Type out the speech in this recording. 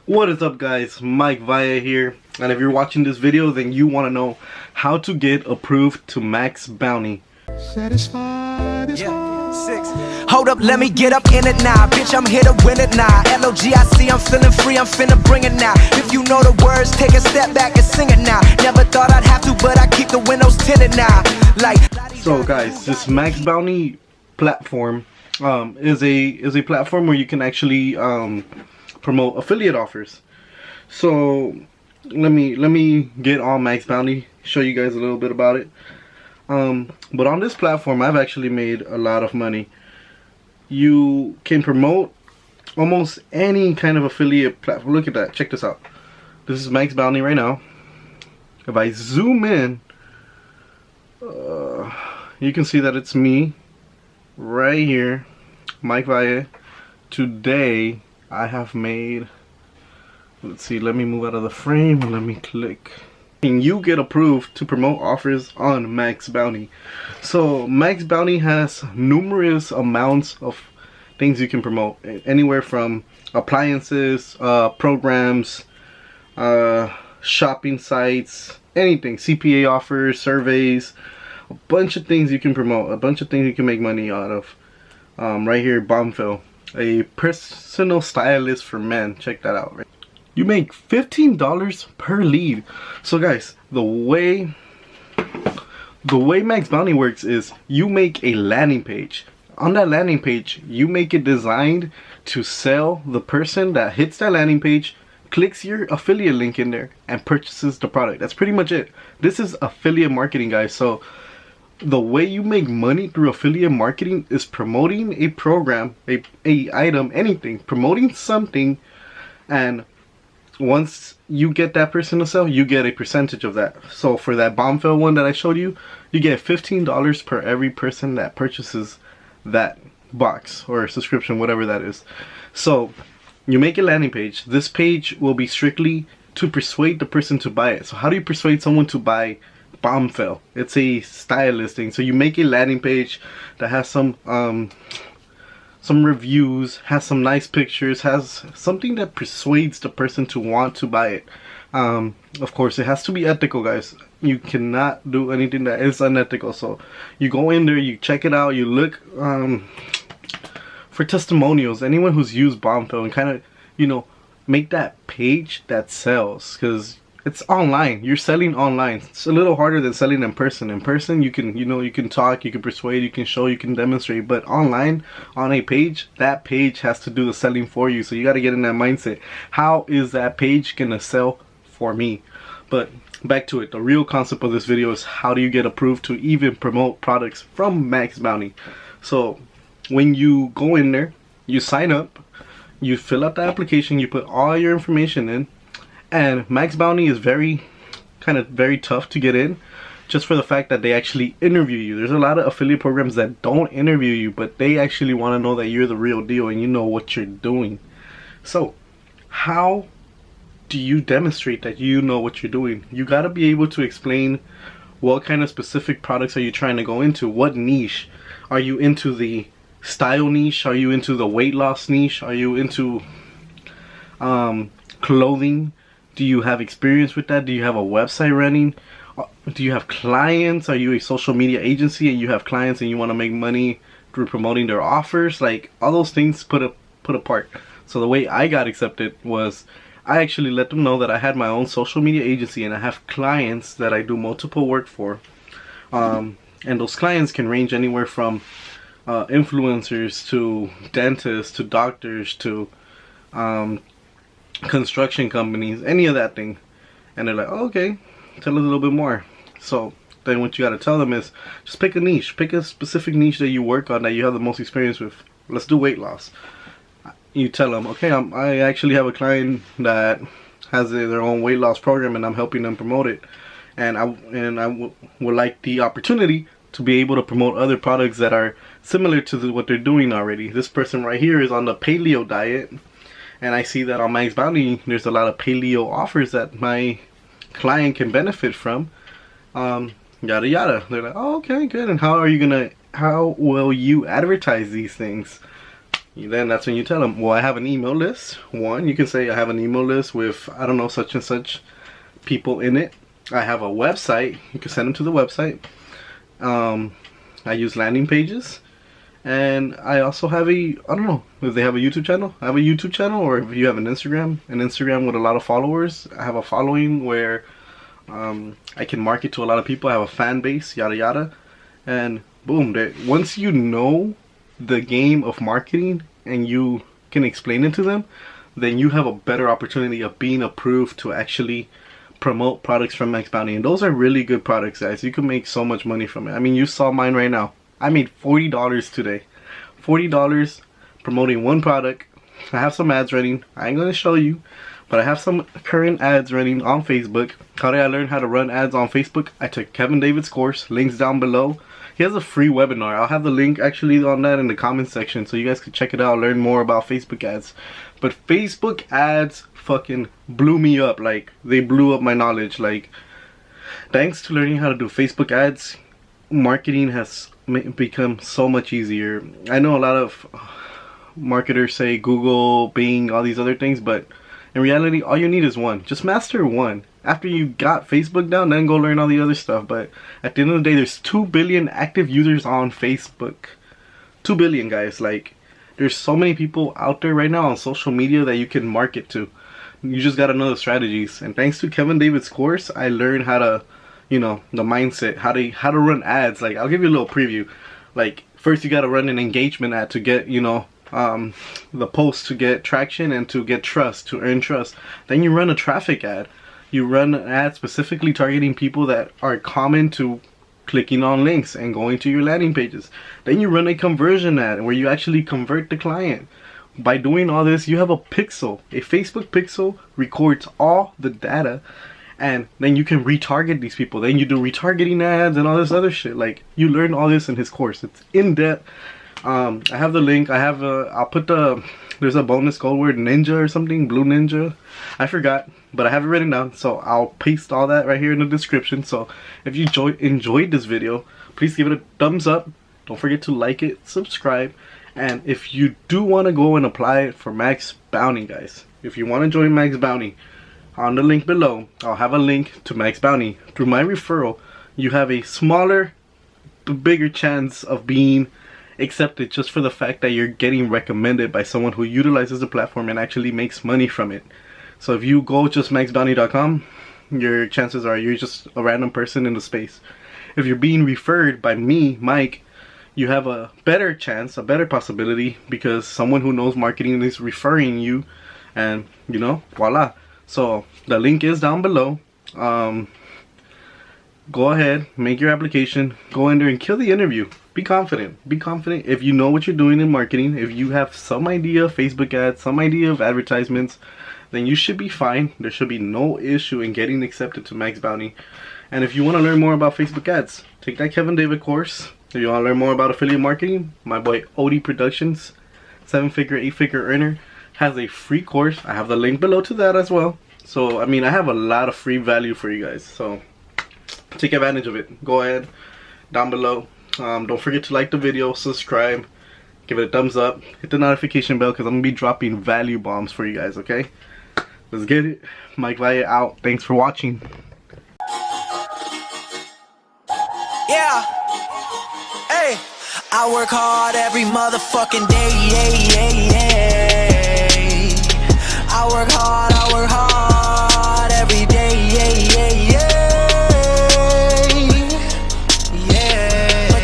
What is up, guys? Mike Valle here, and if you're watching this video, then you want to know how to get approved to max bounty. Satisfied is six. Hold up, let me get up in it now. Bitch, I'm here to win it now. LOGIC, I'm feeling free, I'm finna bring it now. If you know the words, take a step back and sing it now. Never thought I'd have to, but I keep the windows tinted now. So guys, this max bounty platform is a platform where you can actually promote affiliate offers. So let me get on max bounty, show you guys a little bit about it. But on this platform, I've actually made a lot of money. You can promote almost any kind of affiliate platform. Look at that, check this out. This is max bounty right now. If I zoom in, you can see that it's me right here, Mike Valle. Today I have made, let's see, let me move out of the frame and let me click. And you get approved to promote offers on max bounty. So max bounty has numerous amounts of things you can promote, anywhere from appliances, programs, shopping sites, anything, CPA offers, surveys, a bunch of things you can promote, a bunch of things you can make money out of. Right here, Bombfill, a personal stylist for men. Check that out. Right? You make $15 per lead. So guys, the way max bounty works is you make a landing page. On that landing page, you make it designed to sell. The person that hits that landing page clicks your affiliate link in there and purchases the product. That's pretty much it. This is affiliate marketing, guys. So the way you make money through affiliate marketing is promoting a program, a item, anything, promoting something, and once you get that person to sell, you get a percentage of that. So for that Bombfill one that I showed you, you get $15 per every person that purchases that box or subscription, whatever that is. So you make a landing page. This page will be strictly to persuade the person to buy it. So how do you persuade someone to buy Bombfill? It's a style listing. So you make a landing page that has some reviews, has some nice pictures, has something that persuades the person to want to buy it. Of course, it has to be ethical, guys. You cannot do anything that is unethical. So you go in there, you check it out, you look for testimonials, anyone who's used Bombfill, and kind of, you know, make that page that sells, because it's online. You're selling online. It's a little harder than selling in person. In person, you can, you know, you can talk, you can persuade, you can show, you can demonstrate. But online, on a page, that page has to do the selling for you. So you got to get in that mindset. How is that page gonna sell for me? But back to it. The real concept of this video is how do you get approved to even promote products from max bounty. So when you go in there, you sign up, you fill out the application, you put all your information in. And max bounty is very tough to get in, just for the fact that they actually interview you. There's a lot of affiliate programs that don't interview you, but they actually want to know that you're the real deal and you know what you're doing. So how do you demonstrate that you know what you're doing? You got to be able to explain what kind of specific products are you trying to go into. What niche are you into? The style niche? Are you into the weight loss niche? Are you into clothing? Do you have experience with that? Do you have a website running? Do you have clients? Are you a social media agency and you have clients and you want to make money through promoting their offers? Like, all those things put apart. So the way I got accepted was I actually let them know that I had my own social media agency and I have clients that I do multiple work for. And those clients can range anywhere from influencers to dentists to doctors to construction companies, any of that thing. And they're like, oh, okay, tell us a little bit more. So then what you got to tell them is just pick a niche, pick a specific niche that you work on, that you have the most experience with. Let's do weight loss. You tell them, okay, I actually have a client that has their own weight loss program and I'm helping them promote it, and I would like the opportunity to be able to promote other products that are similar to what they're doing already. This person right here is on the paleo diet, and I see that on Max Bounty there's a lot of paleo offers that my client can benefit from. Yada yada. They're like, oh, okay, good. And how will you advertise these things? then that's when you tell them, well, I have an email list. One, you can say I have an email list with, I don't know, such and such people in it. I have a website. You can send them to the website. I use landing pages. And I also have I don't know if they have a YouTube channel. I have a YouTube channel, or if you have an Instagram with a lot of followers. I have a following where I can market to a lot of people. I have a fan base, yada yada. And boom, once you know the game of marketing and you can explain it to them, then you have a better opportunity of being approved to actually promote products from Max Bounty. And those are really good products, guys. You can make so much money from it. I mean, you saw mine right now. I made $40 today. $40 promoting one product. I have some ads running. I ain't gonna show you, but I have some current ads running on Facebook. How did I learn how to run ads on Facebook? I took Kevin David's course. Links down below. He has a free webinar. I'll have the link actually on that in the comment section, so you guys can check it out, learn more about Facebook ads. But Facebook ads fucking blew me up. Like, they blew up my knowledge. Like, thanks to learning how to do Facebook ads, marketing has become so much easier. I know a lot of marketers say Google, Bing, all these other things, but in reality, all you need is one. Just master one. After you got Facebook down, then go learn all the other stuff. But at the end of the day, there's 2 billion active users on Facebook. 2 billion, guys. Like, there's so many people out there right now on social media that you can market to. You just gotta know the strategies. And thanks to Kevin David's course, I learned how to, you know, the mindset, how to run ads. Like, I'll give you a little preview. Like, first you gotta run an engagement ad to get, you know, the post to get traction and to get trust, to earn trust. Then you run a traffic ad. You run an ad specifically targeting people that are common to clicking on links and going to your landing pages. Then you run a conversion ad where you actually convert the client. By doing all this, you have a pixel. A Facebook pixel records all the data, and then you can retarget these people. Then you do retargeting ads and all this other shit. Like, you learn all this in his course. It's in depth. I have the link. I'll put there's a bonus code word, ninja or something, blue ninja. I forgot, but I have it written down, so I'll paste all that right here in the description. So if you enjoyed this video, please give it a thumbs up. Don't forget to like it, subscribe, and if you do want to go and apply it for Max Bounty, guys, if you want to join Max Bounty, on the link below, I'll have a link to Max Bounty. Through my referral, you have a smaller but bigger chance of being accepted, just for the fact that you're getting recommended by someone who utilizes the platform and actually makes money from it. So if you go just maxbounty.com, your chances are you're just a random person in the space. If you're being referred by me, Mike, you have a better chance, a better possibility, because someone who knows marketing is referring you, and you know, voila. So the link is down below. Go ahead, make your application, go in there and kill the interview. Be confident. Be confident. If you know what you're doing in marketing, if you have some idea of Facebook ads, some idea of advertisements, then you should be fine. There should be no issue in getting accepted to Max Bounty. And if you want to learn more about Facebook ads, take that Kevin David course. If you want to learn more about affiliate marketing, my boy OD Productions, 7-figure, 8-figure earner, has a free course. I have the link below to that as well. So, I mean, I have a lot of free value for you guys. So, take advantage of it. Go ahead, down below. Don't forget to like the video, subscribe, give it a thumbs up, hit the notification bell, because I'm going to be dropping value bombs for you guys, okay? Let's get it. Mike Valle out. Thanks for watching. Yeah. Hey. I work hard every motherfucking day. I work hard.